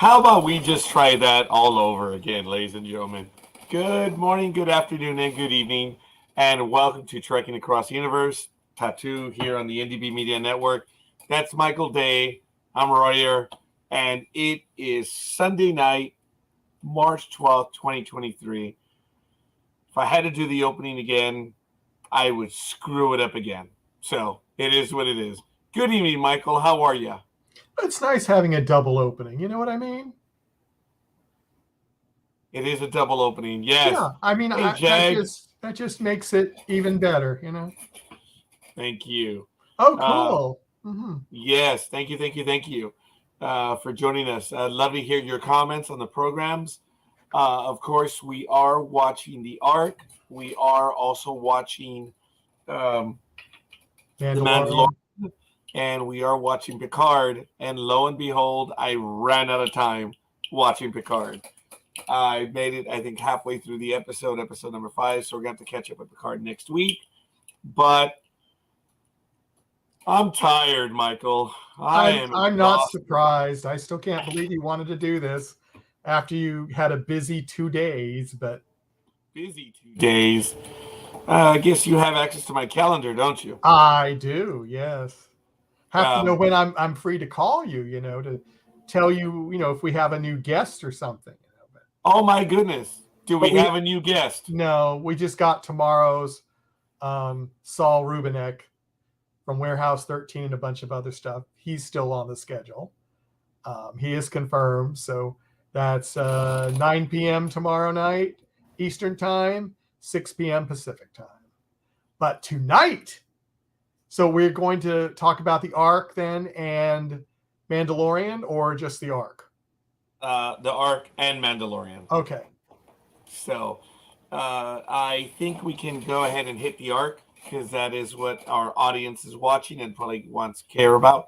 How about we just try that all over again, ladies and gentlemen? Good morning, good afternoon, and good evening, and welcome to Trekking Across the Universe, Tattoo here on the NDB Media Network. That's Michael Day. I'm Royer, and it is Sunday night, March 12th, 2023. If I had to do the opening again, I would screw it up again. So it is what it is. Good evening, Michael. How are you? It's nice having a double opening. You know what I mean? It is a double opening. Yes. Yeah. I mean, Hey, Jag. that just makes it even better. You know. Thank you. Oh, cool. Yes. Thank you for joining us. I'd love to hear your comments on the programs. Of course, we are watching The Ark. We are also watching The Mandalorian. And we are watching Picard. And lo and behold, I ran out of time watching Picard. I made it, I think, halfway through the episode number 5. So we're going to have to catch up with Picard next week. But I'm tired, Michael. I'm not surprised. I still can't believe you wanted to do this after you had a busy 2 days. But busy 2 days. I guess you have access to my calendar, don't you? I do. Yes. Have to know when I'm free to call you. You know, to tell you, if we have a new guest or something. Oh my goodness! Do we have a new guest? No, we just got tomorrow's Saul Rubinek from Warehouse 13 and a bunch of other stuff. He's still on the schedule. He is confirmed. So that's 9 p.m. tomorrow night, Eastern time, 6 p.m. Pacific time. But tonight, so we're going to talk about the Ark then and Mandalorian, or just the Ark? The Ark and Mandalorian. Okay. So I think we can go ahead and hit the Ark, because that is what our audience is watching and probably wants to care about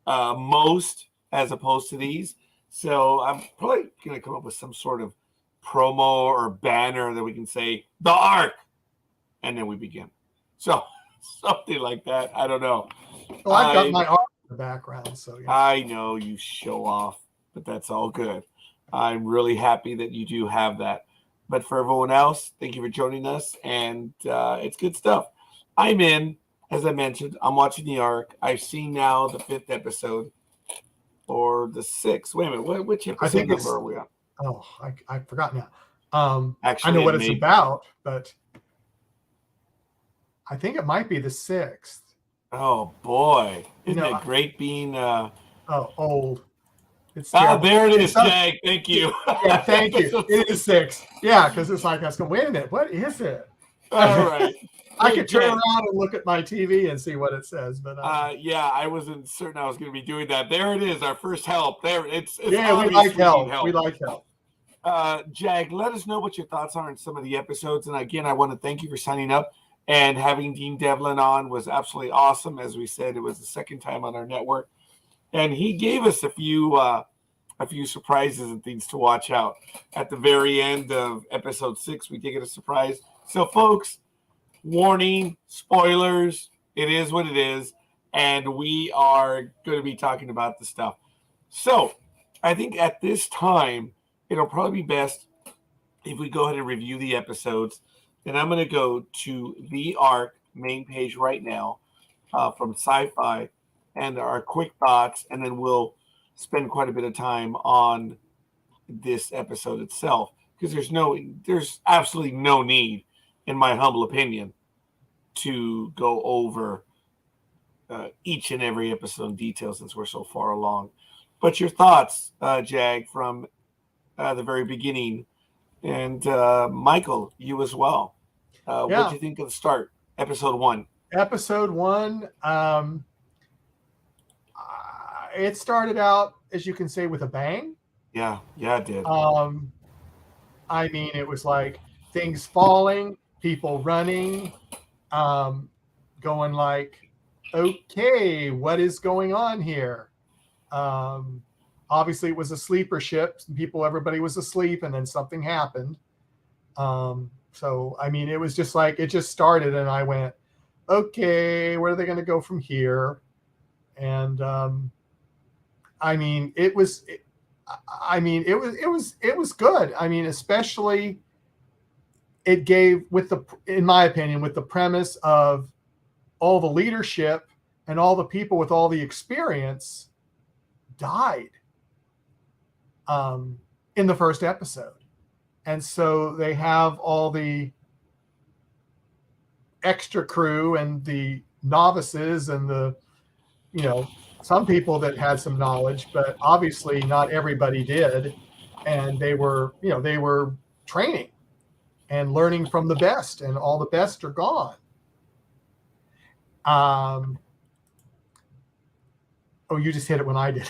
most, as opposed to these. So I'm probably going to come up with some sort of promo or banner that we can say, the Ark, and then we begin. So something like that. I don't know. Well, I've got my Ark in the background. So yeah. I know you show off, but that's all good. I'm really happy that you do have that. But for everyone else, thank you for joining us, and it's good stuff. I'm in, as I mentioned, I'm watching the Ark. I've seen now the 5th episode, or the 6th. Wait a minute, which episode number are we on? Oh, I forgot now. Actually, I know what it's about, but I think it might be the 6th. Oh boy, isn't it great being old? It's there it is, Jag. Thank you. Yeah, thank you. It is 6. Yeah, because it's like I was going, wait a minute, what is it? All right. I could turn around and look at my TV and see what it says, but yeah, I wasn't certain I was going to be doing that. There it is, our first help. There, it's yeah, we like help. We like help. Jag, let us know what your thoughts are on some of the episodes, and again, I want to thank you for signing up. And having Dean Devlin on was absolutely awesome. As we said, it was the second time on our network, and he gave us a few surprises and things to watch out. At the very end of episode 6, we did get a surprise. So, folks, warning, spoilers. It is what it is, and we are going to be talking about the stuff. So, I think at this time, it'll probably be best if we go ahead and review the episodes. And I'm going to go to the Ark main page right now from Sci-Fi and our quick thoughts, and then we'll spend quite a bit of time on this episode itself, because there's absolutely no need, in my humble opinion, to go over each and every episode in detail since we're so far along. But your thoughts, Jag, from the very beginning. And Michael, you as well. What do you think of the start, episode 1? Episode 1, it started out, as you can say, with a bang. Yeah, it did. I mean, it was like things falling, people running, going like, okay, what is going on here? Obviously, it was a sleeper ship. Everybody was asleep, and then something happened. So, I mean, it was just like, it just started, and I went, okay, where are they going to go from here? And, I mean, I mean, it was good. I mean, especially it gave in my opinion, with the premise of all the leadership and all the people with all the experience died in the first episode. And so they have all the extra crew and the novices and the, some people that had some knowledge, but obviously not everybody did. And they were training and learning from the best, and all the best are gone. Oh, you just hit it when I did.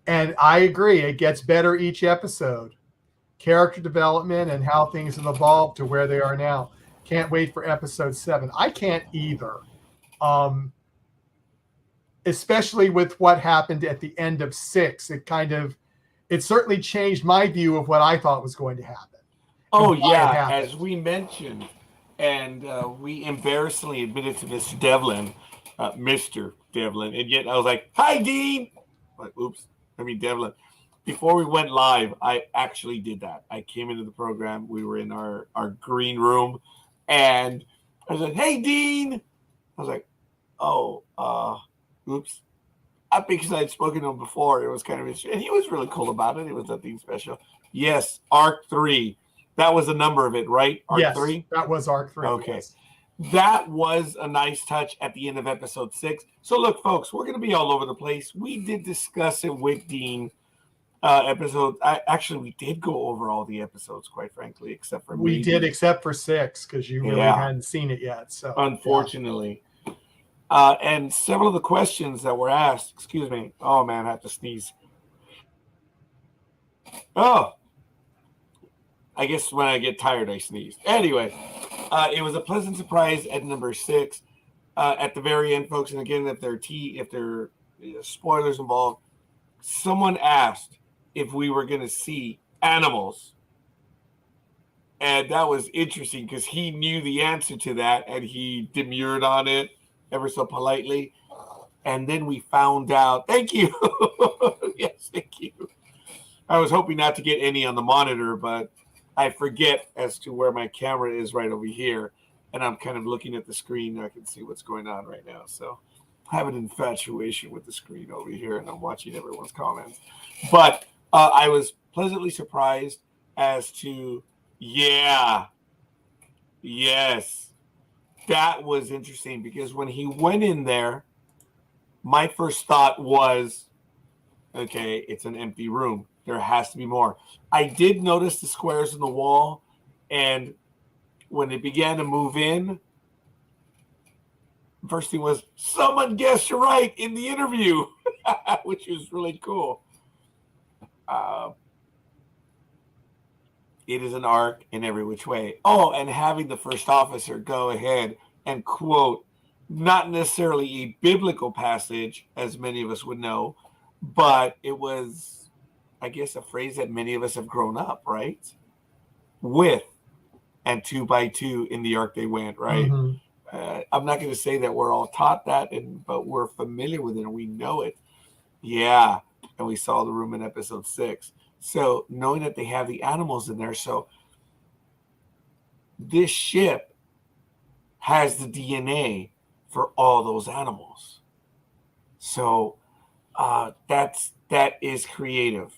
And I agree. It gets better each episode. Character development and how things have evolved to where they are now. Can't wait for episode 7. I can't either. Especially with what happened at the end of 6. It certainly changed my view of what I thought was going to happen. Oh, yeah. As we mentioned, and we embarrassingly admitted to Mr. Devlin, and yet I was like, "Hi, Dean." Like, oops. I mean, Devlin. Before we went live, I actually did that. I came into the program. We were in our green room, and I was like, "Hey, Dean." I was like, "Oh, oops." Because I had spoken to him before. It was kind of interesting. And he was really cool about it. It was nothing special. Yes, Arc 3. That was the number of it, right? Arc 3? That was Arc 3. Okay. Yes. That was a nice touch at the end of episode 6. So look, folks, we're going to be all over the place. We did discuss it with Dean. We did go over all the episodes, quite frankly, except for we did, except for 6, because you really hadn't seen it yet. So unfortunately, and several of the questions that were asked. Excuse me. Oh man, I have to sneeze. Oh, I guess when I get tired, I sneeze. Anyway, it was a pleasant surprise at number 6. At the very end, folks, and again, if there are spoilers involved, someone asked if we were going to see animals. And that was interesting because he knew the answer to that and he demurred on it ever so politely. And then we found out. Thank you. Yes, thank you. I was hoping not to get any on the monitor, but I forget as to where my camera is right over here. And I'm kind of looking at the screen. I can see what's going on right now. So I have an infatuation with the screen over here, and I'm watching everyone's comments. But I was pleasantly surprised as to, yes, that was interesting because when he went in there, my first thought was, okay, it's an empty room. There has to be more. I did notice the squares in the wall, and when it began to move in, first thing was, someone guessed you're right in the interview, which was really cool. It is an arc in every which way. Oh, and having the first officer go ahead and quote, not necessarily a biblical passage, as many of us would know, but it was, I guess, a phrase that many of us have grown up, right? With, and 2 by 2 in the arc they went, right? Mm-hmm. I'm not going to say that we're all taught that, but we're familiar with it and we know it. Yeah, and we saw the room in episode 6. So knowing that they have the animals in there, so this ship has the DNA for all those animals. So that is creative.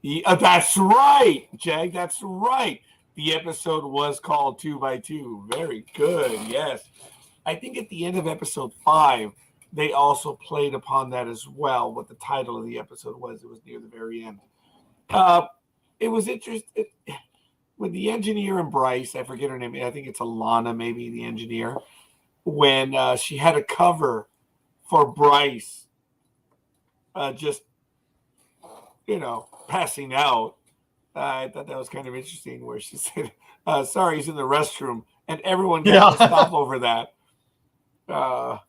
That's right, Jag. That's right. The episode was called 2 by 2. Very good. Yes. I think at the end of episode 5, they also played upon that as well. What the title of the episode was. It was near the very end. It was interesting with the engineer and Bryce. I forget her name. I think it's Alana, maybe the engineer. When she had a cover for Bryce, just passing out. I thought that was kind of interesting. Where she said, "Sorry, he's in the restroom," and everyone got to stop over that.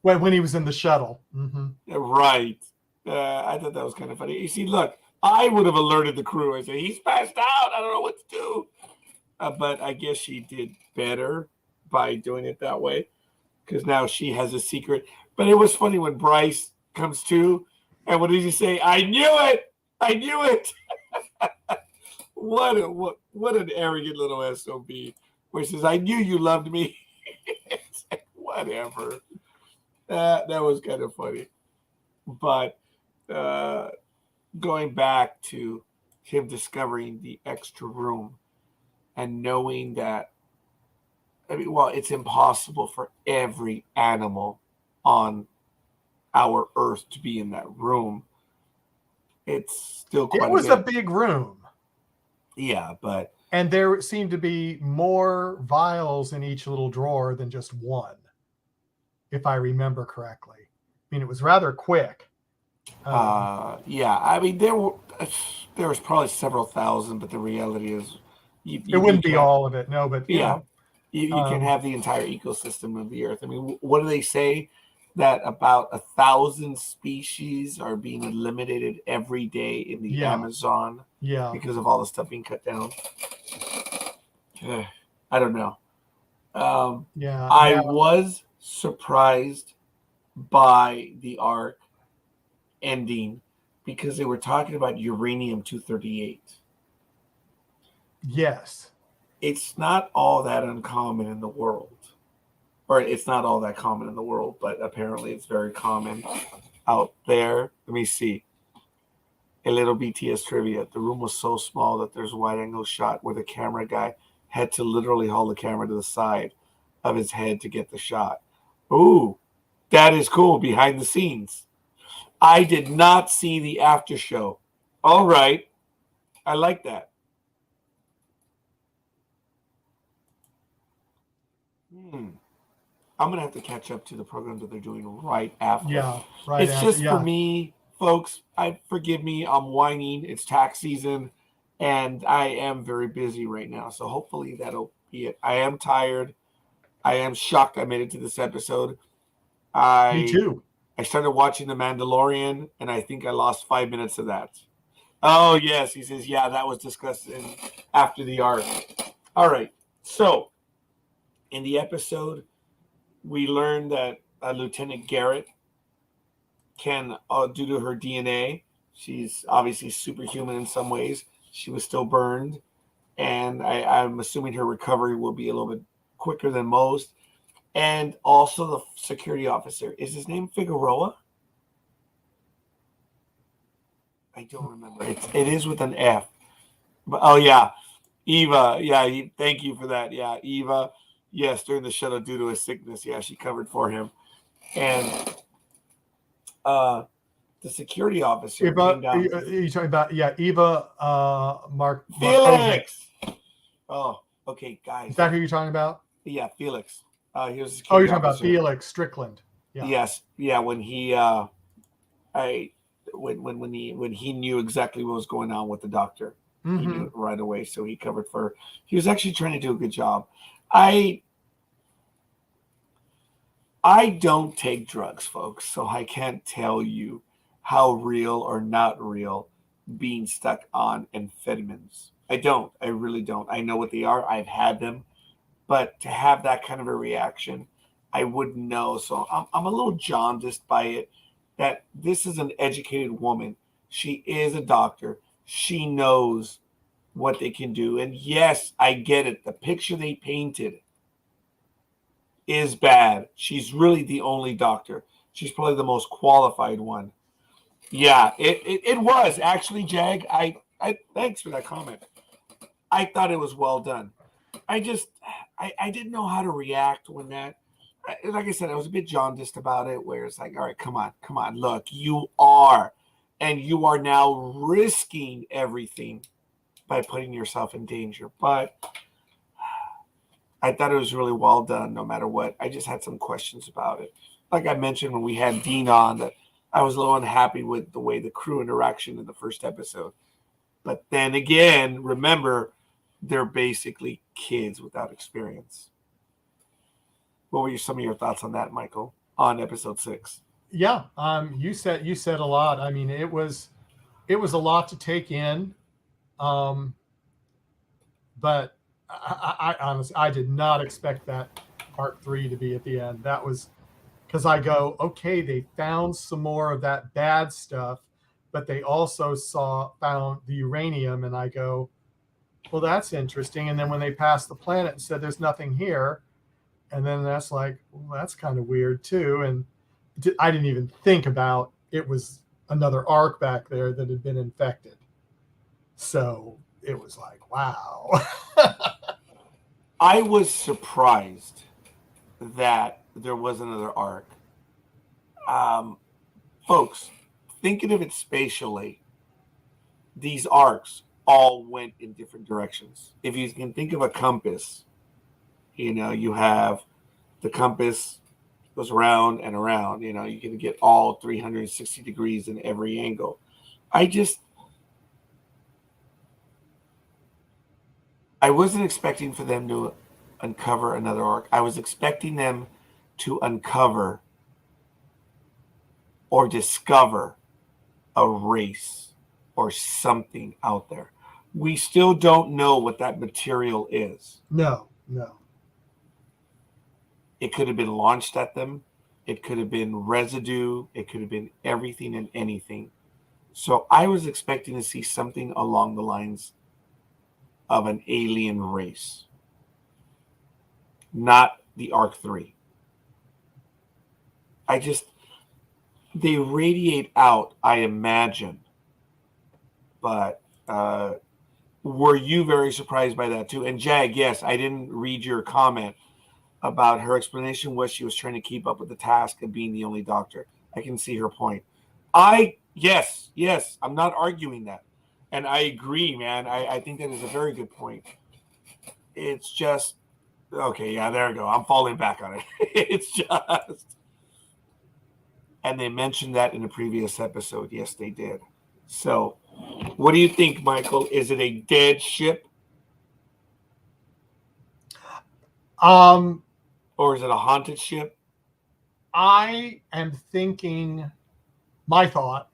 When he was in the shuttle. Mm-hmm. Right. I thought that was kind of funny. You see, look, I would have alerted the crew. I said, he's passed out. I don't know what to do. But I guess she did better by doing it that way because now she has a secret. But it was funny when Bryce comes to, And what did he say? I knew it. I knew it. What an arrogant little SOB. Where he says, I knew you loved me. It's like, whatever. That was kind of funny. But going back to him discovering the extra room and knowing that, it's impossible for every animal on our Earth to be in that room. It's still quite. It was a big room. Yeah, and there seemed to be more vials in each little drawer than just one, if I remember correctly. I mean, it was rather quick. Yeah, I mean there was probably several thousand, but the reality is, it wouldn't be all of it. No, but you can have the entire ecosystem of the Earth. I mean, what do they say? That about 1,000 species are being eliminated every day in the Amazon. Yeah. Because of all the stuff being cut down. I don't know. I was surprised by the arc ending because they were talking about uranium-238. Yes. It's not all that uncommon in the world. Or it's not all that common in the world, but apparently it's very common out there. Let me see. A little BTS trivia. The room was so small that there's a wide-angle shot where the camera guy had to literally hold the camera to the side of his head to get the shot. Ooh, that is cool. Behind the scenes. I did not see the after show. All right. I like that. I'm going to have to catch up to the program that they're doing right after. Yeah, right It's after, just for me, folks, forgive me, I'm whining. It's tax season, and I am very busy right now. So hopefully that'll be it. I am tired. I am shocked I made it to this episode. Me too. I started watching The Mandalorian, and I think I lost 5 minutes of that. Oh, yes. He says, yeah, that was discussed after the arc. All right. So in the episode, we learned that Lieutenant Garrett can, due to her DNA, she's obviously superhuman in some ways. She was still burned, and I'm assuming her recovery will be a little bit quicker than most. And also the security officer. Is his name Figueroa? I don't remember. It is with an F. But, oh, yeah. Eva. Yeah, thank you for that. Yeah, Eva. Yes, during the shuttle due to his sickness. Yeah, she covered for him. And the security officer came down. You're talking about, Eva Mark Felix. Oh, okay, guys. Is that who you're talking about? Yeah, Felix. Here's the security you're talking officer. about Felix Strickland. Yeah. Yes. Yeah, when he when he knew exactly what was going on with the doctor. Mm-hmm. He knew it right away, so he covered for her. He was actually trying to do a good job. I don't take drugs, folks, so I can't tell you how real or not real being stuck on amphetamines. I don't. I really don't. I know what they are. I've had them. But to have that kind of a reaction, I wouldn't know. So I'm a little jaundiced by it, that this is an educated woman. She is a doctor. She knows what they can do. And yes, I get it. The picture they painted is bad. She's really the only doctor. She's probably the most qualified one. Yeah, it was. Actually, Jag, I thanks for that comment. I thought it was well done. I didn't know how to react when that, like I said, I was a bit jaundiced about it, where it's like, all right, come on, look, you are now risking everything by putting yourself in danger. But I thought it was really well done, no matter what. I just had some questions about it. Like I mentioned when we had Dean on, that I was a little unhappy with the way the crew interaction in the first episode. But then again, remember, they're basically kids without experience. What were some of your thoughts on that, Michael, on episode 6? Yeah, you said a lot. I mean, it was a lot to take in, but I honestly, I did not expect that part 3 to be at the end. That was because I go, okay, they found some more of that bad stuff, but they also found the uranium, and I go, well, that's interesting. And then when they passed the planet and said there's nothing here, and then that's like, well, that's kind of weird too. And I didn't even think about it was another arc back there that had been infected. So it was like, wow. I was surprised that there was another arc. Folks, thinking of it spatially, these arcs all went in different directions. If you can think of a compass, you have the compass goes around and around. You can get all 360 degrees in every angle. I wasn't expecting for them to uncover another arc. I was expecting them to uncover or discover a race or something out there. We still don't know what that material is. No. It could have been launched at them. It could have been residue. It could have been everything and anything. So I was expecting to see something along the lines of an alien race, not the Arc 3. They radiate out, I imagine. But were you very surprised by that too? And Jag, yes, I didn't read your comment about her explanation was she was trying to keep up with the task of being the only doctor. I can see her point. Yes, I'm not arguing that. And I agree, man. I think that is a very good point. It's just, okay, yeah, there we go. I'm falling back on it. It's just, and they mentioned that in a previous episode. Yes, they did. So, what do you think, Michael? Is it a dead ship? Or is it a haunted ship? I am thinking, my thought.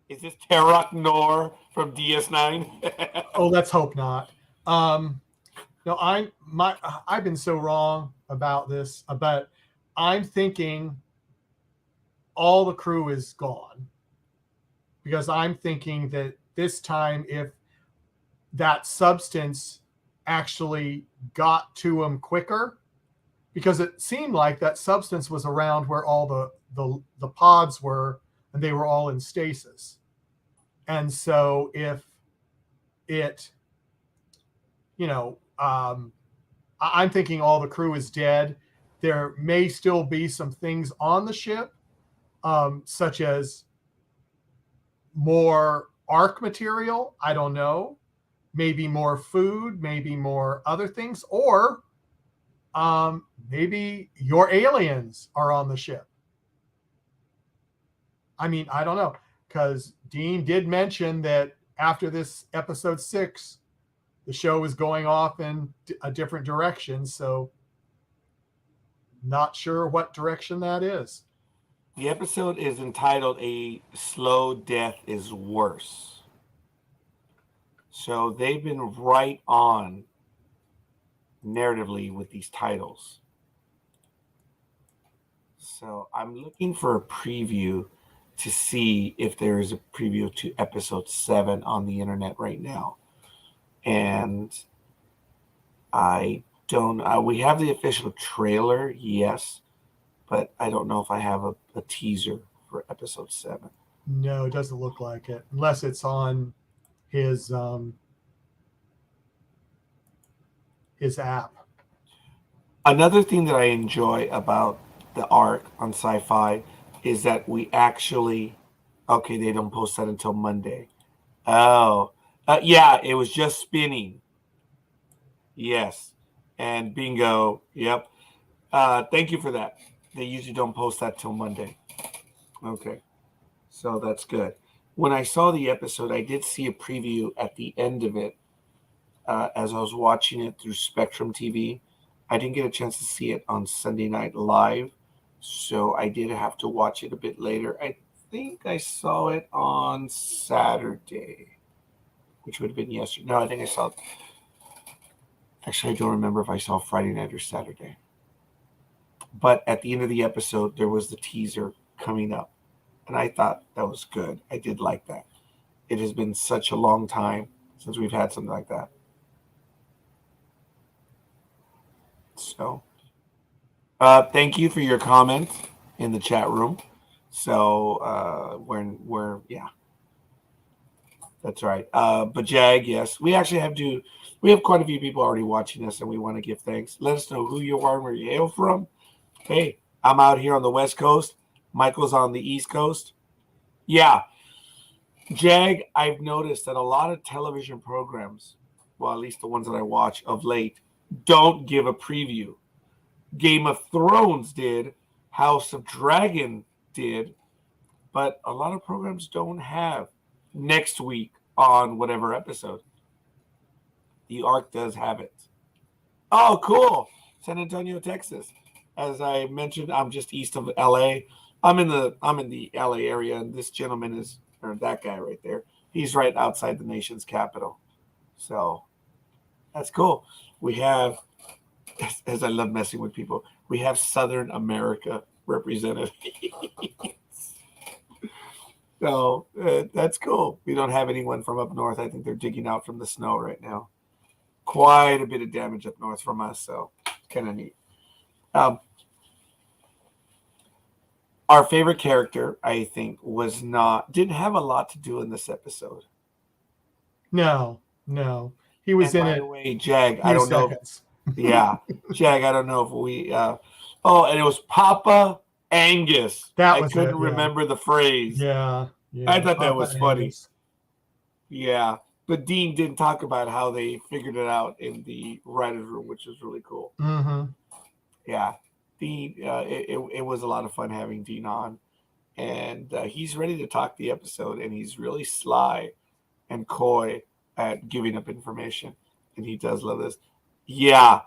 Is this Terok Nor from DS9? Oh, let's hope not. No, I've been so wrong about this, but I'm thinking all the crew is gone, because I'm thinking that this time, if that substance actually got to them quicker, because it seemed like that substance was around where all the pods were, and they were all in stasis. And so if it, I'm thinking all the crew is dead. There may still be some things on the ship, such as more arc material. I don't know. Maybe more food, maybe more other things, or maybe your aliens are on the ship. I mean, I don't know, because Dean did mention that after this episode 6, the show is going off in a different direction. So not sure what direction that is. The episode is entitled A Slow Death is Worse. So they've been right on narratively with these titles. So I'm looking for a preview to see if there is a preview to episode 7 on the internet right now. And I don't, we have the official trailer, yes, but I don't know if I have a teaser for episode 7. No, it doesn't look like it, unless it's on his app. Another thing that I enjoy about the arc on Sci-Fi is that we actually, okay, they don't post that until Monday. Oh, yeah, it was just spinning. Yes. And bingo. Yep. Thank you for that. They usually don't post that till Monday. Okay. So that's good. When I saw the episode, I did see a preview at the end of it as I was watching it through Spectrum TV. I didn't get a chance to see it on Sunday Night Live, so I did have to watch it a bit later. I think I saw it on Saturday, which would have been yesterday. No, I think I saw it. Actually, I don't remember if I saw Friday night or Saturday. But at the end of the episode, there was the teaser coming up. And I thought that was good. I did like that. It has been such a long time since we've had something like that. So, thank you for your comment in the chat room. So, yeah, that's right. But Jag, yes, we actually we have quite a few people already watching us, and we want to give thanks. Let us know who you are and where you hail from. Hey, I'm out here on the West Coast. Michael's on the East Coast. Yeah. Jag, I've noticed that a lot of television programs, well, at least the ones that I watch of late, don't give a preview. Game of Thrones did, House of Dragon did, but a lot of programs don't have next week on whatever episode. The Arc does have it. Oh, cool. San Antonio, Texas. As I mentioned, I'm just east of LA. I'm in the LA area, and this gentleman is, or that guy right there, he's right outside the nation's capital. So that's cool. We have, as I love messing with people, we have Southern America represented. So that's cool. We don't have anyone from up north. I think they're digging out from the snow right now. Quite a bit of damage up north from us, so kind of neat. Our favorite character, I think, didn't have a lot to do in this episode. No. He was in it. By the way, Jag, I don't know. Yeah, Jag, I don't know if we. And it was Papa Angus. I couldn't remember the phrase. Yeah. I thought that was funny. Yeah, but Dean didn't talk about how they figured it out in the writers' room, which was really cool. Mm-hmm. Yeah. Dean, it was a lot of fun having Dean on, and he's ready to talk the episode, and he's really sly and coy at giving up information, and he does love this. Yeah.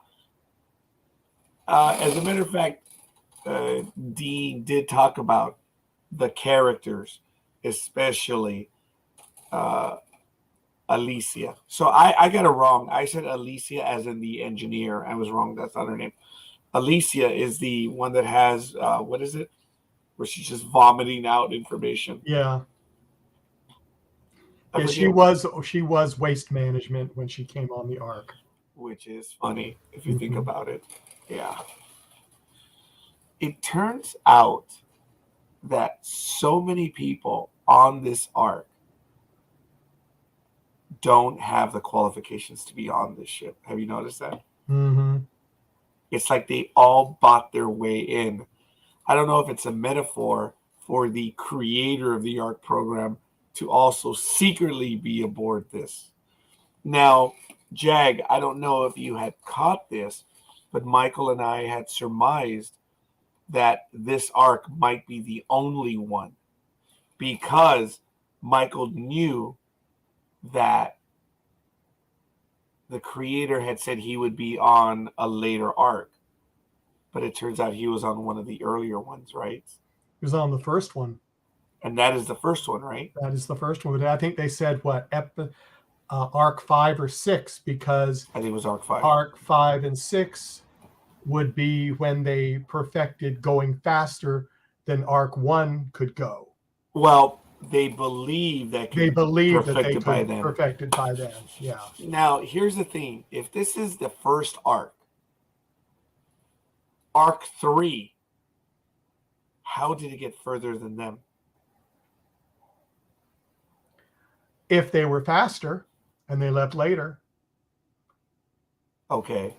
As a matter of fact, Dean did talk about the characters, especially Alicia. So I got it wrong. I said Alicia as in the engineer. I was wrong. That's not her name. Alicia is the one that has what is it? Where she's just vomiting out information. Yeah. Yeah, she was waste management when she came on the Ark. Which is funny if you think about it. Yeah. It turns out that so many people on this Ark don't have the qualifications to be on this ship. Have you noticed that? Mm-hmm. It's like they all bought their way in. I don't know if it's a metaphor for the creator of the Ark program to also secretly be aboard this. Now, Jag, I don't know if you had caught this, but Michael and I had surmised that this Ark might be the only one because Michael knew that the creator had said he would be on a later Ark, but it turns out he was on one of the earlier ones, right? He was on the first one. And that is the first one, right? That is the first one. I think they said, Arc 5 or 6, because I think it was Arc 5. Arc 5 and 6 would be when they perfected going faster than Arc 1 could go. Well, they believe that they could perfected by then. Yeah. Now, here's the thing. If this is the first Arc, Arc 3, how did it get further than them? If they were faster and they left later. Okay.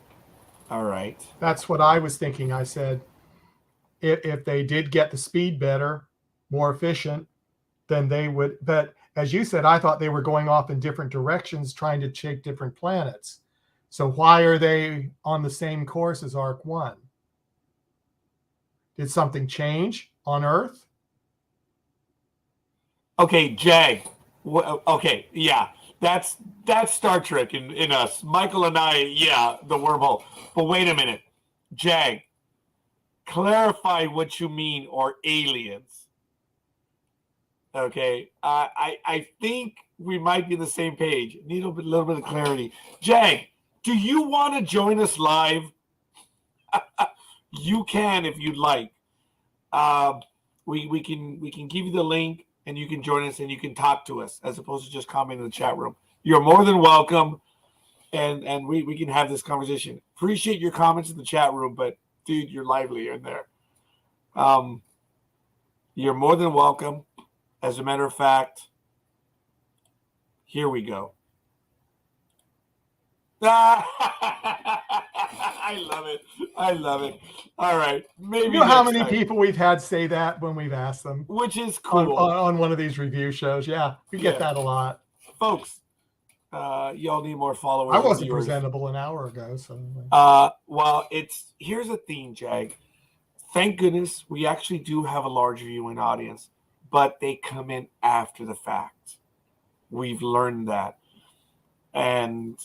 All right. That's what I was thinking. I said, if they did get the speed better, more efficient, then they would. But as you said, I thought they were going off in different directions, trying to check different planets. So why are they on the same course as Arc 1? Did something change on Earth? Okay, Jag. Okay, yeah. That's Star Trek in us. Michael and I, yeah, the wormhole. But wait a minute. Jag, clarify what you mean, or aliens. Okay, I think we might be on the same page. Need a little bit of clarity. Jag, do you want to join us live? you can if you'd like. We can give you the link and you can join us and you can talk to us as opposed to just commenting in the chat room. You're more than welcome, and we can have this conversation. Appreciate your comments in the chat room, but dude, you're lively in there. You're more than welcome. As a matter of fact, here we go. I love it. I love it. All right. Maybe you know how many time. people we've had say that when we've asked them? Which is cool. On one of these review shows. Yeah, we get that a lot. Folks, y'all need more followers. I wasn't presentable an hour ago. So well, here's the thing, Jag. Thank goodness we actually do have a large viewing audience, but they come in after the fact. We've learned that. And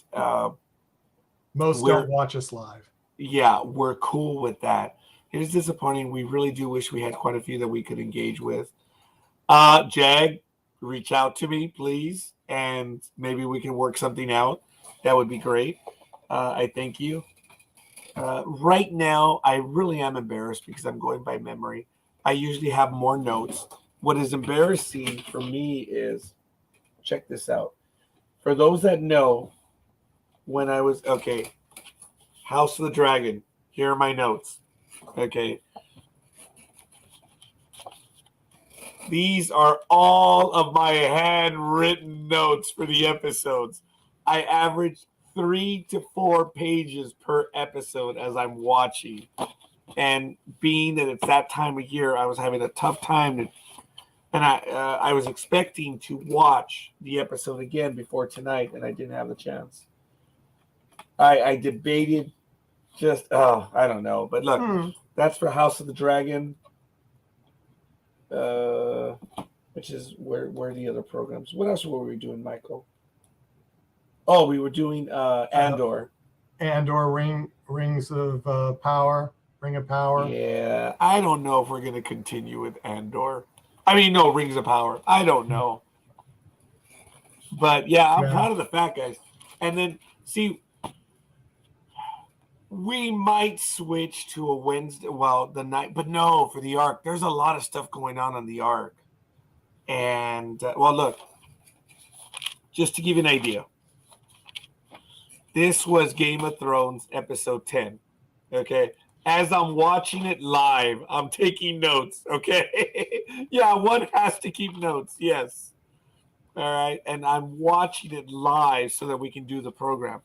most don't watch us live. Yeah, we're cool with that. It is disappointing. We really do wish we had quite a few that we could engage with. Jag, reach out to me, please, and maybe we can work something out. That would be great. I thank you. Right now, I really am embarrassed because I'm going by memory. I usually have more notes. What is embarrassing for me is, check this out. For those that know, when I was, House of the Dragon, here are my notes. Okay. These are all of my handwritten notes for the episodes. I average 3 to 4 pages per episode as I'm watching. And being that it's that time of year, I was having a tough time. And I was expecting to watch the episode again before tonight, and I didn't have the chance. I debated I don't know. But look, that's for House of the Dragon, which is where the other programs. What else were we doing, Michael? Oh, we were doing Andor. Andor, Rings of Power, Ring of Power. Yeah, I don't know if we're going to continue with Andor. I mean, no, Rings of Power. I don't know. But, yeah, I'm proud of the fact, guys. And then, see, we might switch to a Wednesday, the night. But no, for the Arc. There's a lot of stuff going on the Arc. And, look, just to give you an idea. This was Game of Thrones episode 10. Okay? As I'm watching it live, I'm taking notes, okay? Yeah, one has to keep notes, yes. All right, and I'm watching it live so that we can do the program.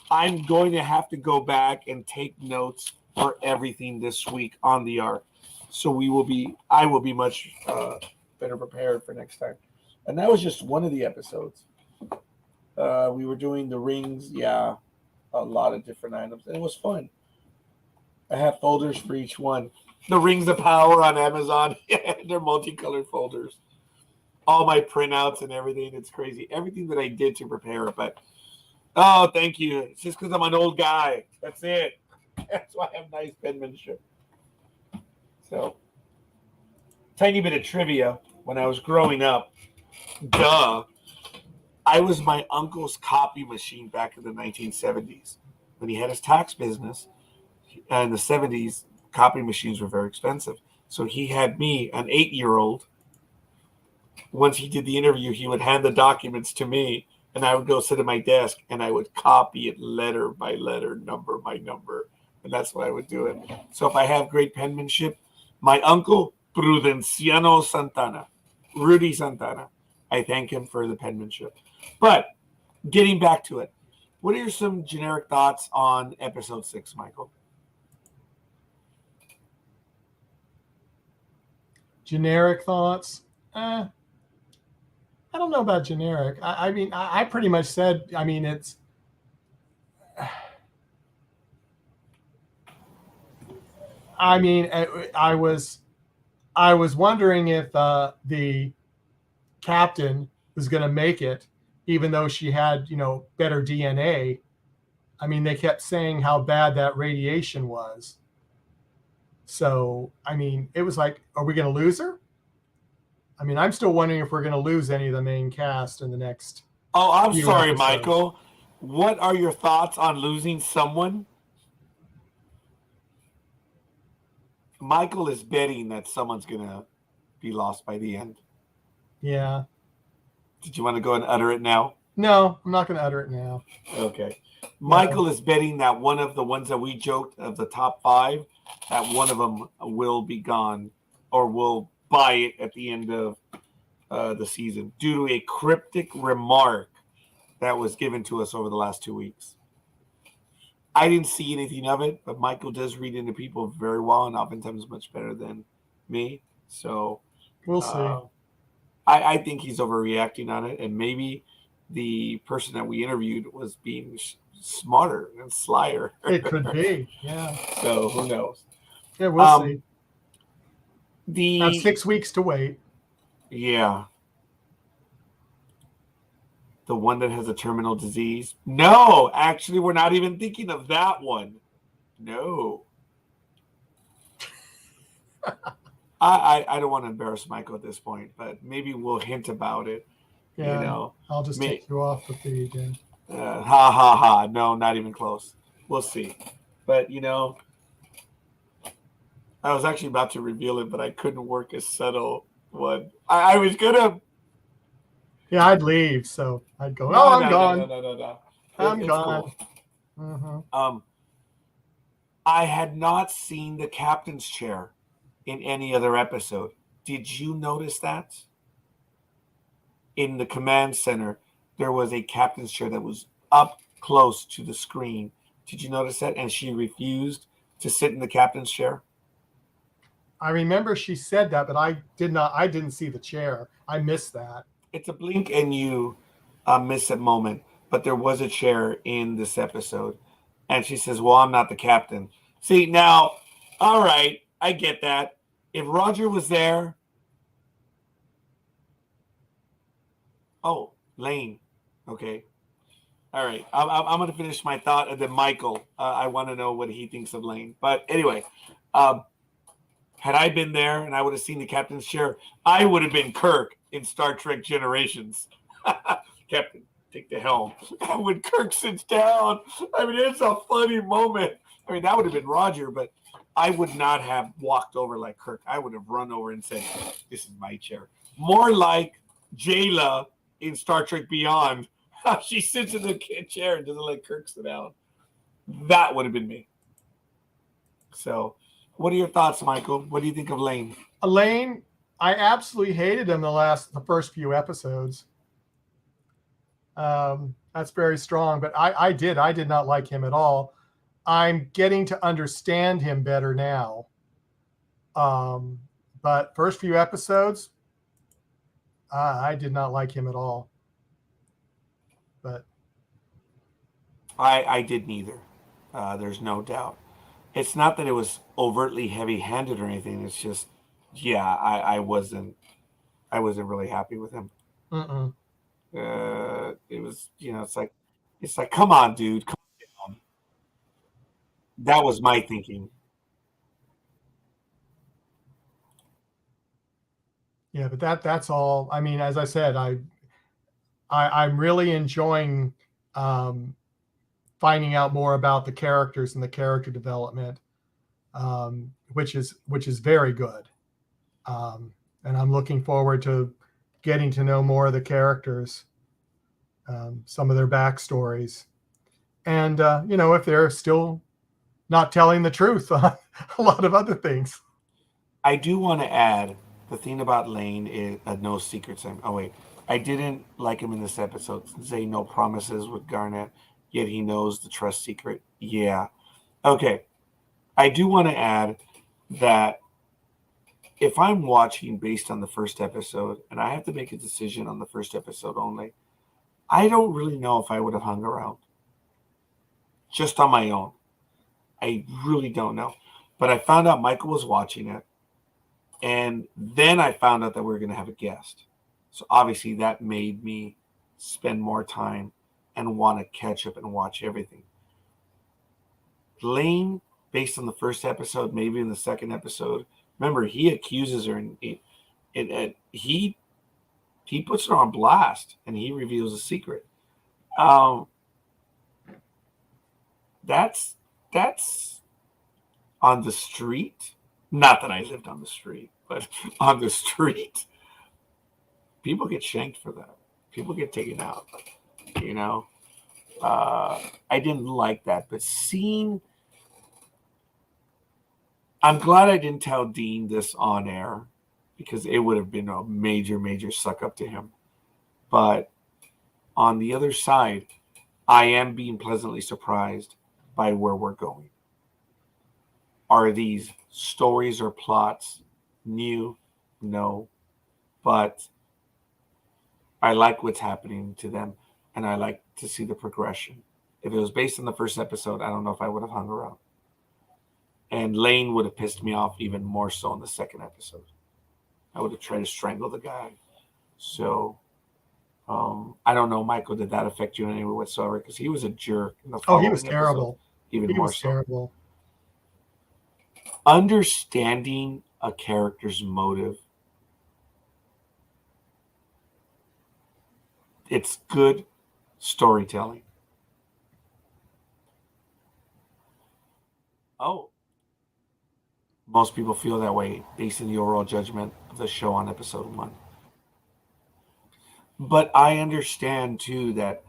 I'm going to have to go back and take notes for everything this week on the Arc. So I will be much better prepared for next time. And that was just one of the episodes. We were doing the rings, a lot of different items, and it was fun. I have folders for each one. The Rings of Power on Amazon. They're multicolored folders. All my printouts and everything. It's crazy. Everything that I did to prepare it. But, thank you. It's just because I'm an old guy. That's it. That's why I have nice penmanship. So, tiny bit of trivia. When I was growing up, I was my uncle's copy machine back in the 1970s. When he had his tax business. In the 70s, copy machines were very expensive. So he had me, an 8-year-old. Once he did the interview, he would hand the documents to me, and I would go sit at my desk, and I would copy it letter by letter, number by number. And that's what I would do it. So if I have great penmanship, my uncle, Prudenciano Santana, Rudy Santana, I thank him for the penmanship. But getting back to it, what are some generic thoughts on episode 6, Michael? Generic thoughts? I don't know about generic. I mean, I pretty much said, it's. I was wondering if the captain was going to make it, even though she had, better DNA. They kept saying how bad that radiation was. So, it was like, are we going to lose her? I'm still wondering if we're going to lose any of the main cast in the next. Oh, I'm sorry, episodes. Michael. What are your thoughts on losing someone? Michael is betting that someone's gonna be lost by the end. Yeah. Did you want to go and utter it now? No, I'm not going to utter it now. Okay. Michael is betting that one of the ones that we joked of the top 5, that one of them will be gone or will buy it at the end of the season due to a cryptic remark that was given to us over the last 2 weeks. I didn't see anything of it, but Michael does read into people very well and oftentimes much better than me. So we'll see. I think he's overreacting on it, and maybe the person that we interviewed was being smarter and slyer. It could be, yeah. So who knows? Yeah, we'll see. Have 6 weeks to wait. Yeah. The one that has a terminal disease? No, actually, we're not even thinking of that one. No. I don't want to embarrass Michael at this point, but maybe we'll hint about it. Yeah, you know, I'll just take you off the feed. Ha ha ha! No, not even close. We'll see. But I was actually about to reveal it, but I couldn't work a subtle one. I was gonna. Yeah, I'd leave, so I'd go. No, I'm gone. No. I'm gone. Cool. Mm-hmm. I had not seen the captain's chair in any other episode. Did you notice that? In the command center, there was a captain's chair that was up close to the screen. Did you notice that? And she refused to sit in the captain's chair. I remember she said that, but I didn't see the chair. I missed that. It's a blink and you miss a moment, but there was a chair in this episode. And she says, well, I'm not the captain. See, now, all right, I get that. If Roger was there. Oh, Lane. Okay. All right. I'm going to finish my thought. And then Michael, I want to know what he thinks of Lane. But anyway, had I been there and I would have seen the captain's chair, I would have been Kirk in Star Trek Generations. Captain, take the helm. When Kirk sits down, I mean, it's a funny moment. I mean, that would have been Roger, but I would not have walked over like Kirk. I would have run over and said, this is my chair. More like Jayla in Star Trek Beyond. She sits in the chair and doesn't let Kirk sit down. That would have been me. So, what are your thoughts, Michael? What do you think of Lane? Lane, I absolutely hated him the first few episodes. That's very strong, but I did not like him at all. I'm getting to understand him better now. But first few episodes, I did not like him at all. But I did neither. There's no doubt. It's not that it was overtly heavy-handed or anything. It's just, yeah, I wasn't really happy with him. It was, it's like, come on, dude, come on. That was my thinking. Yeah, but that's all. I mean, as I said, I'm really enjoying finding out more about the characters and the character development, which is very good. And I'm looking forward to getting to know more of the characters, some of their backstories, and if they're still not telling the truth on a lot of other things. I do want to add the thing about Lane is no secrets. I didn't like him in this episode. Say no promises with Garnet, yet he knows the trust secret. Yeah. Okay. I do want to add that if I'm watching based on the first episode and I have to make a decision on the first episode only, I don't really know if I would have hung around just on my own. I really don't know. But I found out Michael was watching it. And then I found out that we were going to have a guest. So obviously that made me spend more time and want to catch up and watch everything. Lane, based on the first episode, maybe in the second episode, remember, he accuses her and he puts her on blast and he reveals a secret. That's on the street. Not that I lived on the street, but on the street, people get shanked for that. People get taken out. You know, I didn't like that, but I'm glad I didn't tell Dean this on air because it would have been a major, major suck up to him. But on the other side, I am being pleasantly surprised by where we're going. Are these stories or plots new? No. But I like what's happening to them, and I like to see the progression. If it was based on the first episode, I don't know if I would have hung around. And Lane would have pissed me off even more so in the second episode. I would have tried to strangle the guy. So, I don't know, Michael, did that affect you in any way whatsoever? Because he was a jerk in the Oh, he following was terrible. episode, even He more was so. terrible. Understanding a character's motive, it's good storytelling. Oh, most people feel that way based on the overall judgment of the show on episode 1. But I understand too that,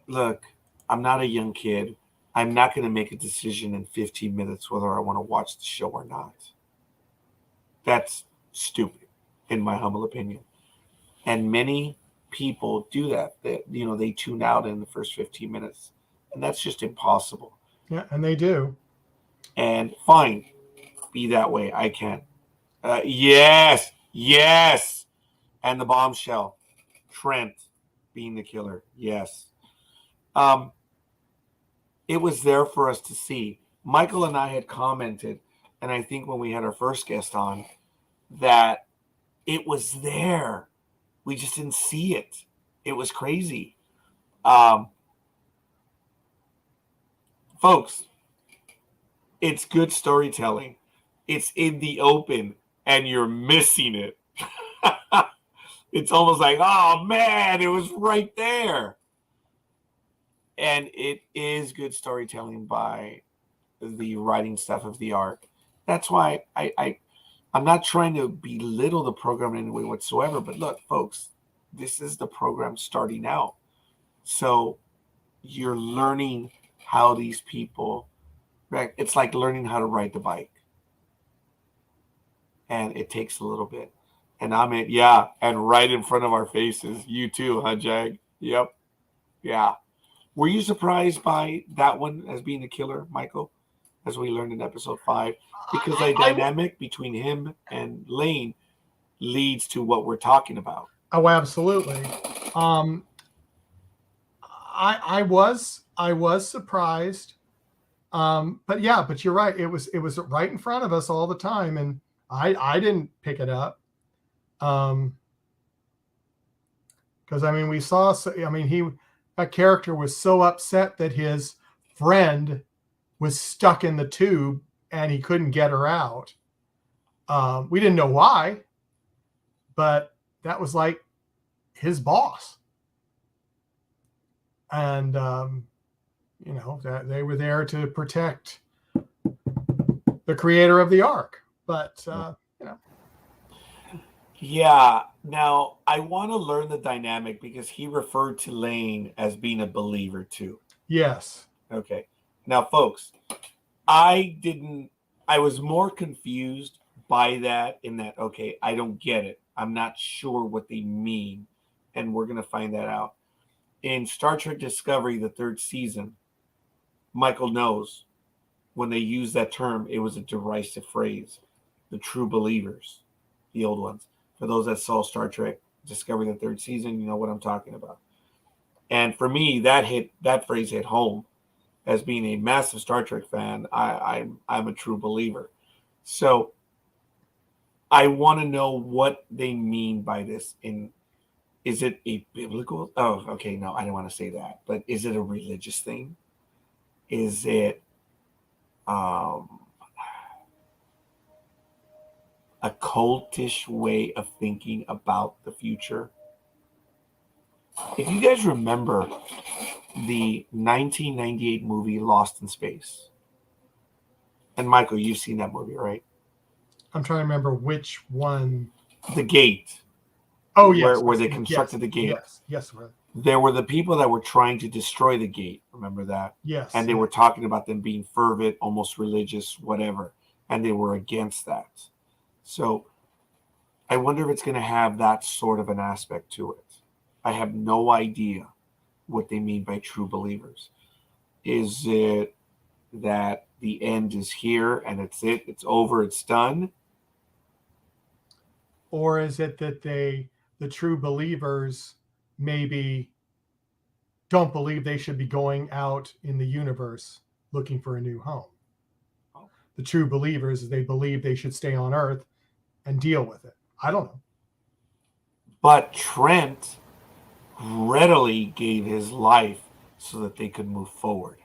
look, I'm not a young kid. I'm not going to make a decision in 15 minutes whether I want to watch the show or not. That's stupid, in my humble opinion. And many people do that. They tune out in the first 15 minutes, and that's just impossible. Yeah, and they do. And fine, be that way. I can. Yes. And the bombshell, Trent being the killer. Yes. It was there for us to see. Michael and I had commented, and I think when we had our first guest on, that it was there. We just didn't see it. It was crazy. Folks, it's good storytelling. It's in the open, and you're missing it. It's almost like, oh, man, it was right there. And it is good storytelling by the writing staff of the arc. That's why I'm not trying to belittle the program in any way whatsoever. But look, folks, this is the program starting out. So you're learning how these people, right? It's like learning how to ride the bike. And it takes a little bit. And and right in front of our faces. You too, huh, Jag? Yep. Yeah. Were you surprised by that one as being the killer, Michael, as we learned in episode 5? Because the dynamic between him and Lane leads to what we're talking about. Oh, absolutely. I was surprised. But you're right. It was right in front of us all the time, and I didn't pick it up. Because we saw. That character was so upset that his friend was stuck in the tube and he couldn't get her out. We didn't know why, but that was like his boss. And, that they were there to protect the creator of the arc. But, Yeah. Now, I want to learn the dynamic because he referred to Lane as being a believer too. Yes. Okay. Now, folks, I was more confused by that in that, okay, I don't get it. I'm not sure what they mean. And we're going to find that out. In Star Trek Discovery, the 3rd season, Michael knows when they use that term, it was a derisive phrase. The true believers, the old ones. For those that saw Star Trek Discovery, the 3rd season, you know what I'm talking about. And for me, that phrase hit home. As being a massive Star Trek fan, I'm a true believer. So I want to know what they mean by this. Is it a biblical? Oh, okay. No, I don't want to say that. But is it a religious thing? Is it a cultish way of thinking about the future? If you guys remember the 1998 movie Lost in Space, And Michael, you've seen that movie, right? I'm trying to remember which one. The gate. Oh, yes. Where they constructed the gate. Yes. There were the people that were trying to destroy the gate. Remember that? Yes. And they were talking about them being fervent, almost religious, whatever. And they were against that. So I wonder if it's going to have that sort of an aspect to it. I have no idea what they mean by true believers. Is it that the end is here and it's it? It's over. It's done. Or is it that the true believers maybe don't believe they should be going out in the universe looking for a new home? The true believers, they believe they should stay on Earth and deal with it. I don't know. But Trent readily gave his life so that they could move forward,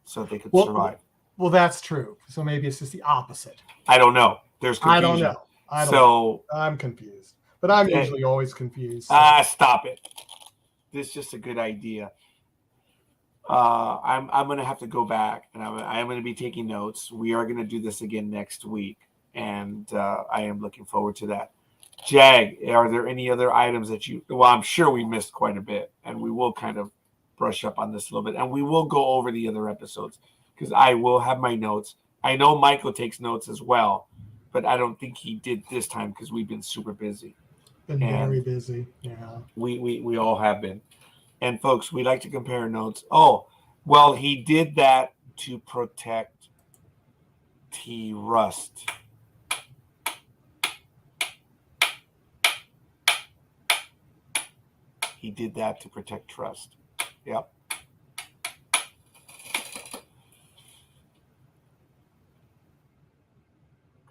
so that they could survive. Well, that's true. So maybe it's just the opposite. I don't know. There's confusion. I don't know. I'm confused. But I'm usually always confused. So. Stop it. This is just a good idea. I'm going to have to go back, and I'm going to be taking notes. We are going to do this again next week, and I am looking forward to that. Jag, are there any other items that you... Well, I'm sure we missed quite a bit, and we will kind of brush up on this a little bit, and we will go over the other episodes, because I will have my notes. I know Michael takes notes as well, but I don't think he did this time because we've been super busy. Very busy, yeah. We all have been. And folks, we like to compare notes. Oh, well, he did that to protect T. Rust. He did that to protect trust. Yep.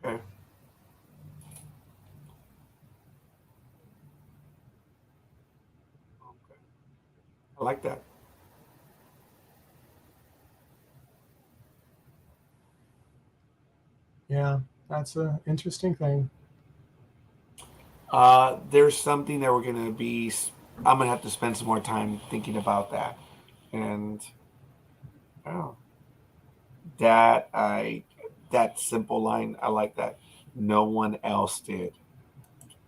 Okay. I like that. Yeah, that's an interesting thing. There's something that we're going to be... I'm going to have to spend some more time thinking about that. And that simple line, I like that. No one else did.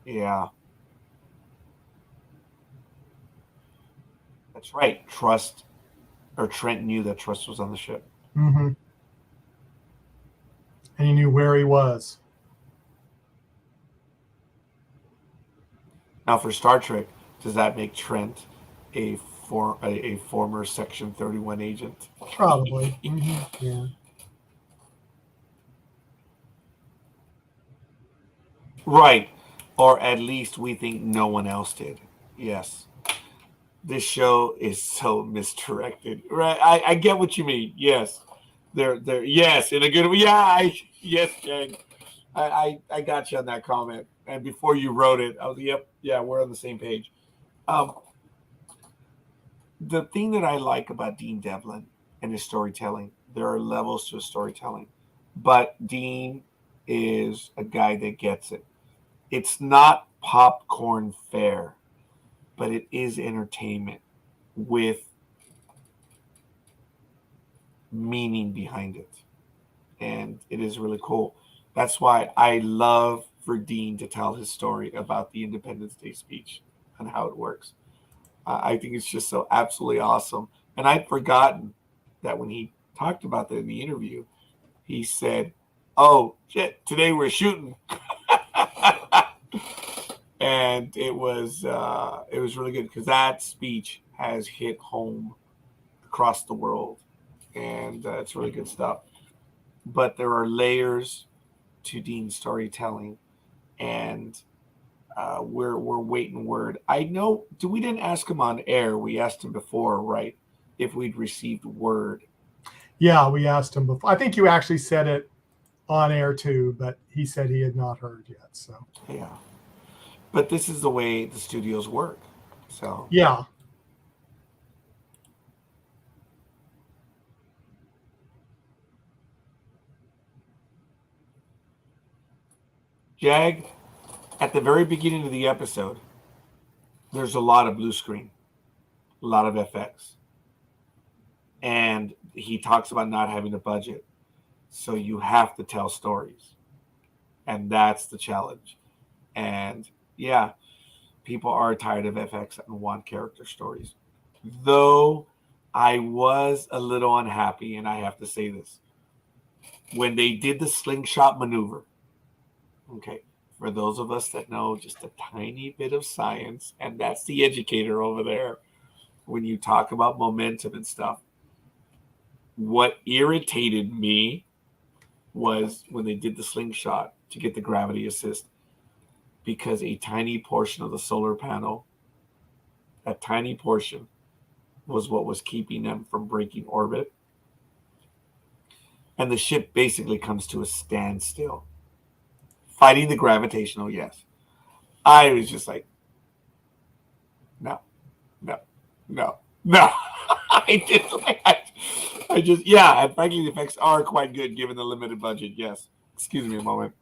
Yeah. That's right. Trent knew that Trust was on the ship. Mm-hmm. And he knew where he was. Now, for Star Trek, does that make Trent a former Section 31 agent? Probably. Mm-hmm. Yeah. Right. Or at least we think no one else did. Yes. This show is so misdirected. Right. I get what you mean. Yes. They're yes, in a good way. Yeah, yes, Jen. I got you on that comment. And before you wrote it, I was yep, yeah, we're on the same page. The thing that I like about Dean Devlin and his storytelling, there are levels to his storytelling. But Dean is a guy that gets it. It's not popcorn fare, but it is entertainment with meaning behind it. And it is really cool. That's why I love for Dean to tell his story about the Independence Day speech and how it works. I think it's just so absolutely awesome. And I'd forgotten that when he talked about that in the interview, he said, oh, shit, today we're shooting. And it was really good because that speech has hit home across the world. And it's really good stuff. But there are layers to Dean's storytelling, and we're waiting word. I know we didn't ask him on air. We asked him before, right? If we'd received word. Yeah, we asked him before. I think you actually said it on air too, but he said he had not heard yet. So yeah, but this is the way the studios work. So yeah. Jag, at the very beginning of the episode, there's a lot of blue screen, a lot of FX. And he talks about not having a budget. So you have to tell stories. And that's the challenge. And yeah, people are tired of FX and want character stories. Though I was a little unhappy, and I have to say this. When they did the slingshot maneuver, okay, for those of us that know just a tiny bit of science, and that's the educator over there, when you talk about momentum and stuff, what irritated me was when they did the slingshot to get the gravity assist, because a tiny portion of the solar panel, that tiny portion, was what was keeping them from breaking orbit. And the ship basically comes to a standstill, fighting the gravitational, yes. I was just like, no, no, no, no. I just, yeah, and frankly, the effects are quite good given the limited budget, yes. Excuse me a moment.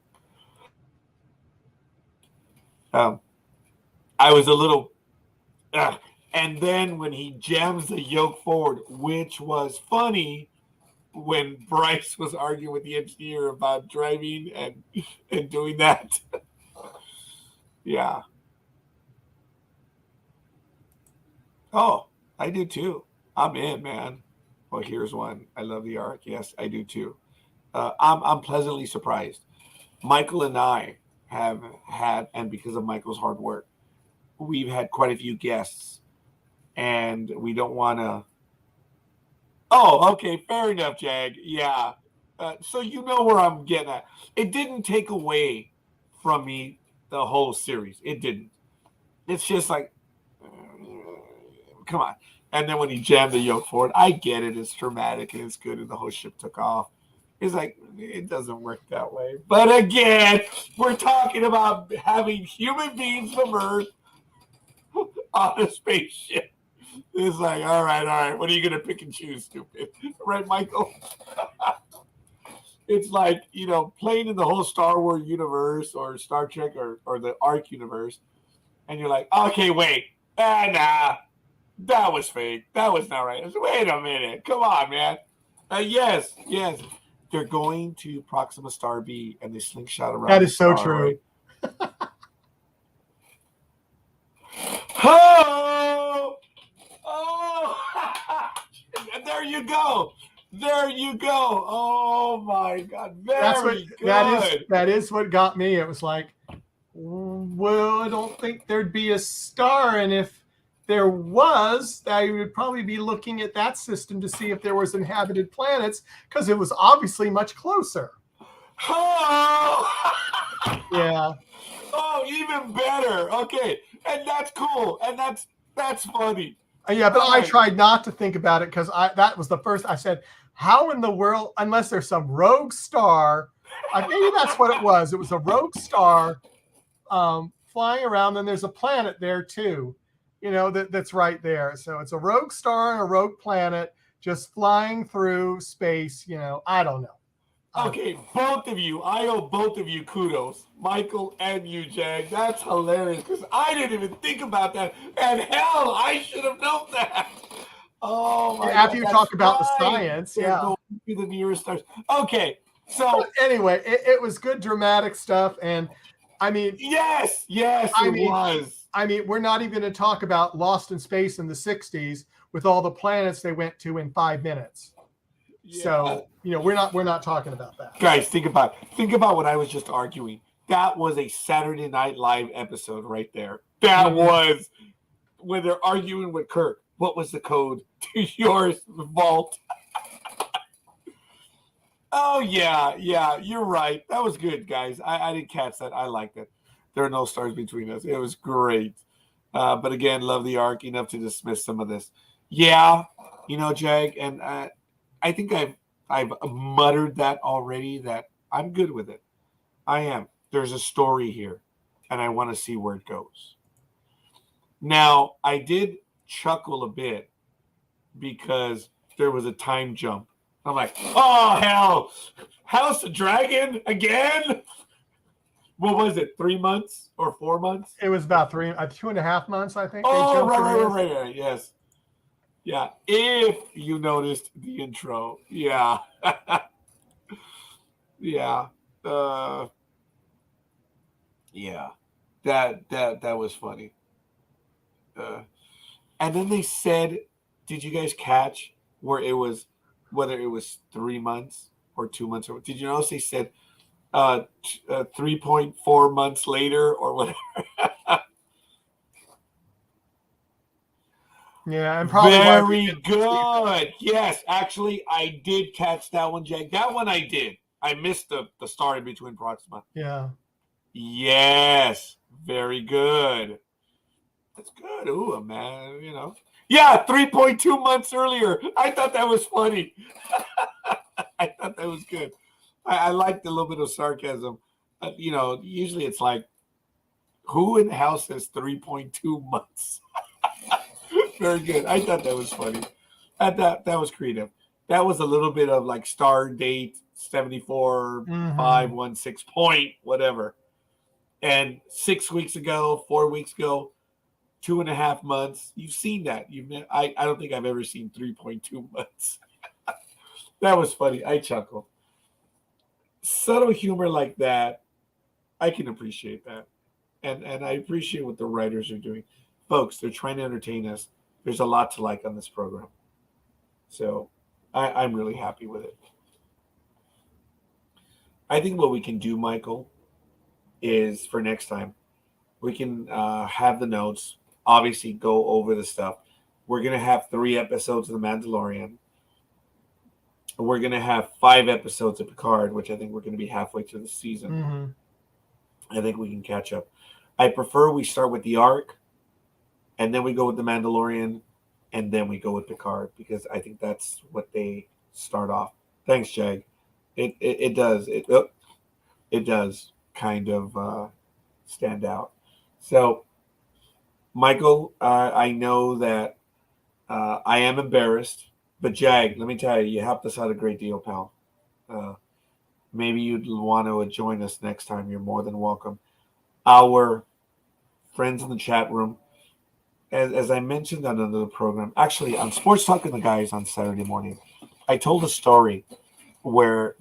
I was a little, and then when he jams the yoke forward, which was funny, when Bryce was arguing with the engineer about driving and doing that. Yeah. Oh, I do too. I'm in, man. Well, here's one. I love the arc. Yes, I do too. I'm pleasantly surprised. Michael and I have had, and because of Michael's hard work, we've had quite a few guests, and we don't want to. Oh, okay, fair enough, Jag. Yeah. So you know where I'm getting at. It didn't take away from me the whole series. It didn't. It's just like, come on. And then when he jammed the yoke forward, I get it. It's dramatic and it's good, and the whole ship took off. It's like, it doesn't work that way. But again, we're talking about having human beings from Earth on a spaceship. It's like, all right. What are you going to pick and choose, stupid? Right, Michael? It's like, playing in the whole Star Wars universe or Star Trek or the ARC universe. And you're like, okay, wait. Nah. That was fake. That was not right. Wait a minute. Come on, man. Yes. They're going to Proxima Star B, and they slingshot around. That is so true. Right? Oh! There you go. Oh my God. Very good. That is what got me. It was like, well, I don't think there'd be a star, and if there was, I would probably be looking at that system to see if there was inhabited planets, because it was obviously much closer. Oh! Yeah. Oh, even better. Okay, and that's cool, and that's funny. Yeah, but I tried not to think about it, because that was the first I said, how in the world, unless there's some rogue star, maybe that's what it was. It was a rogue star flying around, and there's a planet there too. That's right there. So it's a rogue star and a rogue planet just flying through space. I don't know. Okay, both of you. I owe both of you kudos, Michael and you, Jag. That's hilarious, because I didn't even think about that. And hell, I should have known that. Oh my God. After you talk about the science, they're going to the nearest stars. Okay, so but anyway, it was good dramatic stuff, and I mean, yes, it was. I mean, we're not even going to talk about Lost in Space in the 60s with all the planets they went to in 5 minutes. Yeah. So, we're not talking about that. Guys, think about what I was just arguing. That was a Saturday Night Live episode right there. That was when they're arguing with Kirk. What was the code to your vault? Oh, yeah, you're right. That was good, guys. I didn't catch that. I liked it. There are no stars between us. It was great. But again, love the arc enough to dismiss some of this. Yeah, Jag, and I think I've muttered that already, that I'm good with it. I am. There's a story here, and I want to see where it goes. Now, I did chuckle a bit because there was a time jump. I'm like, oh, hell. House of Dragon again? What was it, 3 months or 4 months? It was about 2.5 months, I think. Oh, right, yes. Yeah, if you noticed the intro. Yeah. Yeah. Uh yeah. That was funny. Uh and then they said, did you guys catch where it was whether it was 3 months or 2 months or did you notice they said 3.4 months later or whatever? Yeah, and probably why we Very didn't see that. good. Yes, actually, I did catch that one, Jake. That one I did. I missed the start in between Proxima. Yeah. Yes, very good. That's good. Ooh, man, Yeah, 3.2 months earlier. I thought that was funny. I thought that was good. I liked a little bit of sarcasm. Usually it's like, who in the house says 3.2 months? Very good. I thought that was funny. That was creative. That was a little bit of like star date 74 Mm-hmm. 516 point whatever. And 6 weeks ago, 4 weeks ago, 2.5 months. You've seen that. I don't think I've ever seen 3.2 months. That was funny. I chuckled. Subtle humor like that, I can appreciate that. And I appreciate what the writers are doing. Folks, they're trying to entertain us. There's a lot to like on this program. So I'm really happy with it. I think what we can do, Michael, is for next time, we can have the notes, obviously go over the stuff. We're going to have 3 episodes of The Mandalorian. We're going to have 5 episodes of Picard, which I think we're going to be halfway through the season. Mm-hmm. I think we can catch up. I prefer we start with the arc, and then we go with The Mandalorian, and then we go with Picard, because I think that's what they start off. Thanks, Jag. It does. It does kind of stand out. So, Michael, I know that I am embarrassed, but Jag, let me tell you, you helped us out a great deal, pal. Uh, Maybe you'd want to join us next time. You're more than welcome. Our friends in the chat room, as I mentioned on another program, actually on Sports Talk with the Guys on Saturday morning, I told a story where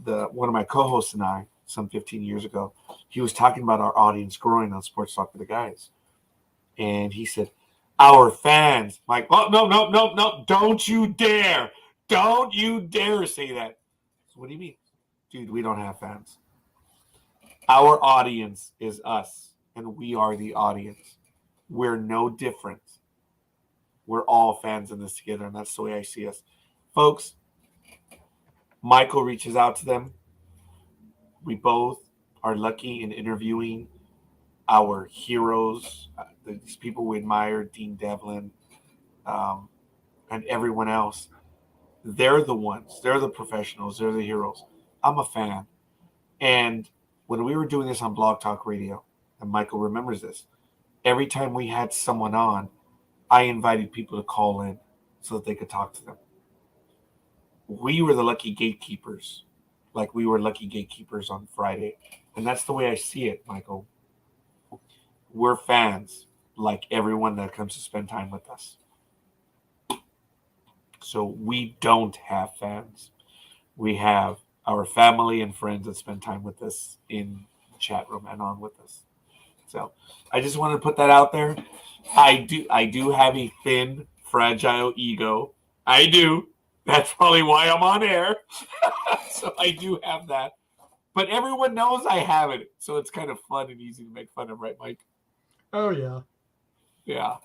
the one of my co-hosts and I, some 15 years ago, he was talking about our audience growing on Sports Talk with the Guys, and he said, "Our fans." Like, oh no, no, no, no! Don't you dare say that. So what do you mean, dude? We don't have fans. Our audience is us, and we are the audience. We're no different. We're all fans in this together, and that's the way I see us, folks. Michael reaches out to them. We both are lucky in interviewing our heroes, these people we admire, Dean Devlin, um, and everyone else. They're the ones. They're the professionals. They're the heroes. I'm a fan. And when we were doing this on Blog Talk Radio, and Michael remembers this, every time we had someone on, I invited people to call in so that they could talk to them. We were the lucky gatekeepers, like we were lucky gatekeepers on Friday. And that's the way I see it, Michael. We're fans, like everyone that comes to spend time with us. So we don't have fans. We have our family and friends that spend time with us in the chat room and on with us. So I just wanted to put that out there. I do have a thin, fragile ego. I do. That's probably why I'm on air. So I do have that. But everyone knows I have it. So it's kind of fun and easy to make fun of, right, Mike? Oh yeah. Yeah.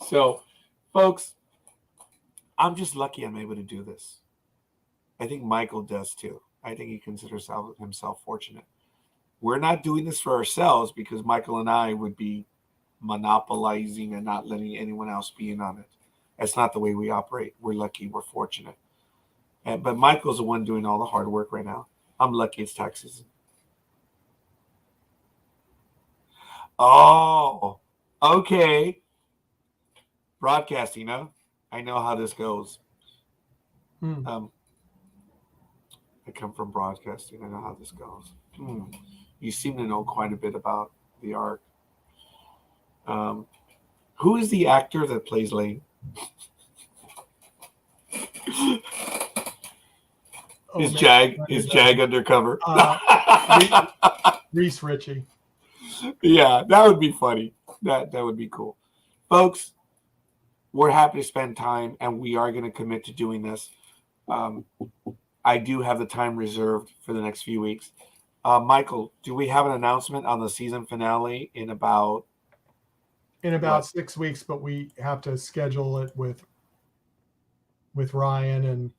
So, folks, I'm just lucky I'm able to do this. I think Michael does too. I think he considers himself fortunate. We're not doing this for ourselves because Michael and I would be monopolizing and not letting anyone else be in on it. That's not the way we operate. We're lucky. We're fortunate. But Michael's the one doing all the hard work right now. I'm lucky it's tax season. Oh, okay. Broadcasting, huh? I know how this goes. Hmm. I come from broadcasting. I know how this goes. You seem to know quite a bit about the art. Um, who is the actor that plays Lane? Is Jag undercover? Reese Ritchie. Yeah, that would be funny. That would be cool. Folks, we're happy to spend time, and we are going to commit to doing this. I do have the time reserved for the next few weeks. Michael, do we have an announcement on the season finale in about 6 weeks? But we have to schedule it with Ryan and.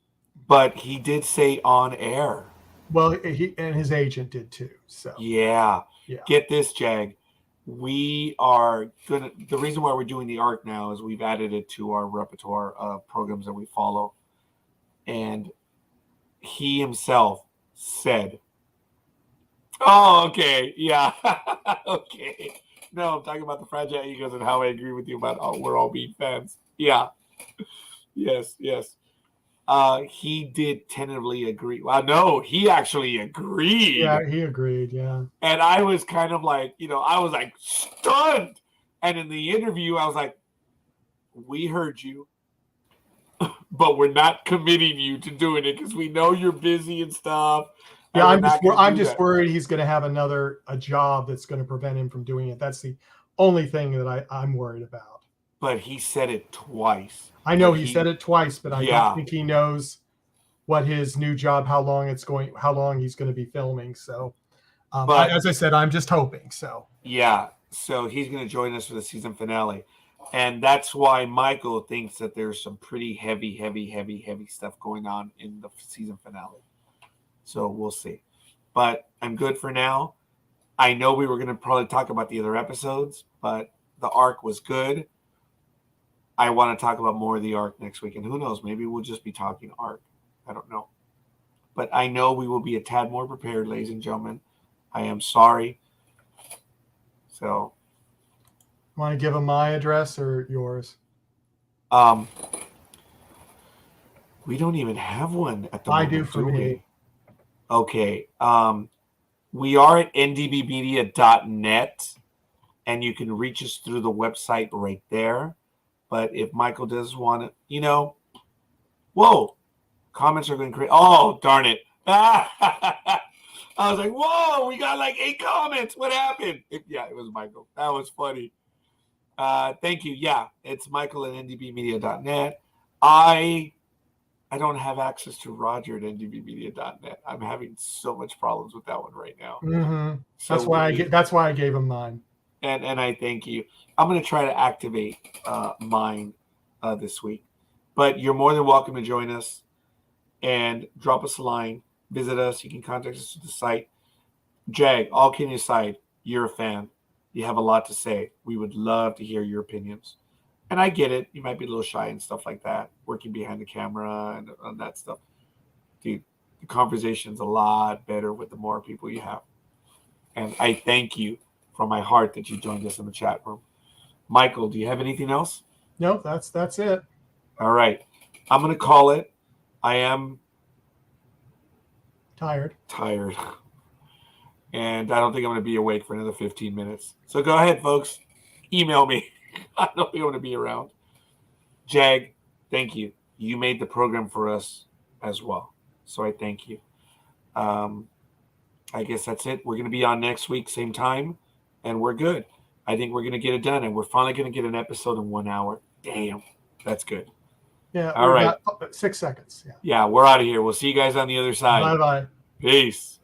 But he did say on air. Well, he and his agent did too. So yeah. Get this, Jag. We are gonna. The reason why we're doing the arc now is we've added it to our repertoire of programs that we follow, and he himself said, "Oh, okay, yeah, okay." No, I'm talking about the Fragile Egos and how I agree with you about we're all being fans. Yeah, yes. He did tentatively agree. Well, no, he actually agreed. Yeah, he agreed. Yeah. And I was kind of like, I was like stunned. And in the interview, I was like, we heard you, but we're not committing you to doing it because we know you're busy and stuff. Yeah, I'm just worried he's going to have a job that's going to prevent him from doing it. That's the only thing that I'm worried about. But he said it twice. I know he said it twice, but I don't think he knows what his new job, how long he's going to be filming. So, but as I said, I'm just hoping. So yeah, so he's going to join us for the season finale, and that's why Michael thinks that there's some pretty heavy stuff going on in the season finale. So we'll see. But I'm good for now. I know we were going to probably talk about the other episodes, but the arc was good. I want to talk about more of the arc next week. And who knows, maybe we'll just be talking arc. I don't know. But I know we will be a tad more prepared, ladies and gentlemen. I am sorry. So. Want to give them my address or yours? We don't even have one at the moment. I do for me. Okay. We are at ndbmedia.net, and you can reach us through the website right there. But if Michael does want to, whoa, comments are going crazy. Oh, darn it. I was like, whoa, we got like 8 comments. What happened? It was Michael. That was funny. Thank you. Yeah, it's Michael at ndbmedia.net. I don't have access to Roger at ndbmedia.net. I'm having so much problems with that one right now. Mm-hmm. So that's why I gave him mine. And I thank you. I'm going to try to activate mine this week. But you're more than welcome to join us and drop us a line. Visit us. You can contact us through the site. Jag, all kidding aside, you're a fan. You have a lot to say. We would love to hear your opinions. And I get it. You might be a little shy and stuff like that, working behind the camera and that stuff. Dude, the conversation's a lot better with the more people you have. And I thank you from my heart that you joined us in the chat room. Michael, do you have anything else? No, that's it. All right. I'm going to call it. I am tired. And I don't think I'm going to be awake for another 15 minutes. So go ahead, folks. Email me. I don't think I'm going to be around. Jag, thank you. You made the program for us as well. So I thank you. I guess that's it. We're going to be on next week, same time. And we're good. I think we're going to get it done. And we're finally going to get an episode in 1 hour. Damn. That's good. Yeah. All right. 6 seconds. Yeah, we're out of here. We'll see you guys on the other side. Bye-bye. Peace.